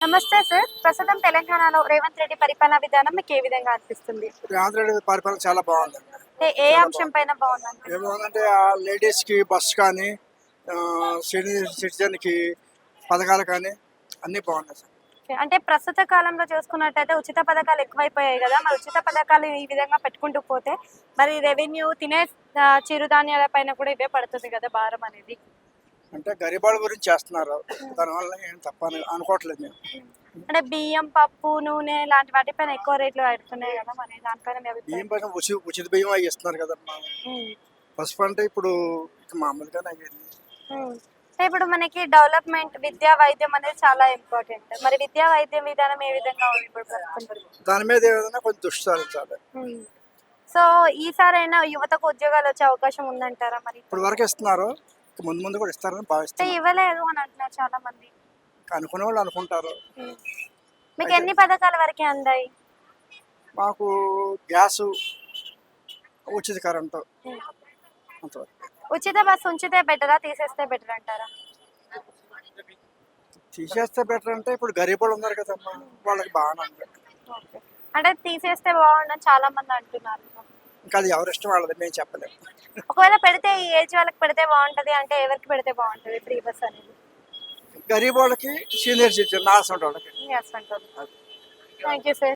నమస్తే సార్. ప్రస్తుతం తెలంగాణలో రేవంత్ రెడ్డి పరిపాలనా విధానం మీకు ఏ విధంగా అనిపిస్తుంది? ఆంధ్ర పరిపాలన చాలా బాగుందండి. ఏ చాలా అంశం పైన బాగుందండి? ఏమవుతుందంటే ఆ లేడీస్కి బస్ కానీ సీనియర్ సిటిజన్కి పథకాలు కానీ అన్నీ బాగున్నాయి సార్. అంటే ప్రస్తుత కాలంలో చూసుకున్నట్టయితే ఉచిత పథకాలు ఎక్కువైపోయాయి కదా! మరి ఉచిత పథకాలు ఈ విధంగా పెట్టుకుంటూ పోతే మరి రెవెన్యూ తినే చిరుధాన్యాల పైన కూడా ఇవే పడుతుంది కదా భారం అనేది. అంటే గరీబాల గురించి చేస్తున్నారు. దానివల్ల ఏం తప్ప అనుకోవట్లేదు మేము. అంటే బియ్యం, పప్పు, నూనె లాంటి వాటిపైన ఎక్కువ రేట్లు పడుతున్నాయి కదా! మరి దానిపైన మీ బియ్యం అభిప్రాయం? పైన ఉచిత బియ్యం అవి ఇస్తున్నారు కదమ్మా. హ్మ్. పసుపు అంటే ఇప్పుడు ఇక మామూలుగానే అయ్యింది. హ్మ్. అంటే ఇప్పుడు మనకి డెవలప్‌మెంట్ విద్యా, వైద్యం అనేది చాలా ఇంపార్టెంట్. మరి విద్యా, వైద్యం విధానం ఏ విధంగా ఉంది ఇప్పుడు ప్రస్తుతం? దాని మీద ఏదైనా కొంచెం దృష్టి సారించాలి. హ్మ్. సో, ఈసారైనా యువతకు ఉద్యోగాలొచ్చే అవకాశం ఉందంటారా మరి? ఇప్పుడు వరకు ఇస్తున్నారు. ఇక ముందు ముందు కూడా ఇస్తారని అంటే భావిస్తున్నాం. ఇవ్వలేదు అని అంటున్నారు చాలా మంది. అనుకునే వాళ్ళు అనుకుంటారు. హ్మ్. మీకు అయితే ఎన్ని పథకాల వరకే అందాయి? మాకు గ్యాసు, ఉచిత కరెంటు హ్మ్. అంతవరకు. ఉచిత బస్సు ఉంచితే బెటరా? తీసేస్తే బెటర్ అంటారా? తీసేస్తే బెటర్ అంటే ఇప్పుడు గరీబులు ఉన్నారు కదమ్మా, వాళ్ళకి బాగానే ఉంది. ఓకే. అంటే తీసేస్తే బాగుండని చాలా మంది అంటున్నారు. ఇంకా అది ఎవరి ఇష్టం వాళ్ళది, మేము చెప్పలేము. ఒకవేళ పెడితే ఈ ఏజ్ వాళ్ళకి పెడితే బాగుంటది అంటే ఎవరికి పెడితే బాగుంటది ఫ్రీ బస్ అనేది? గరీబ్ వాళ్ళకి, సీనియర్ సిటిజన్ నా అసలు వాళ్ళకి. యెస్ అంటారు. Thank you sir.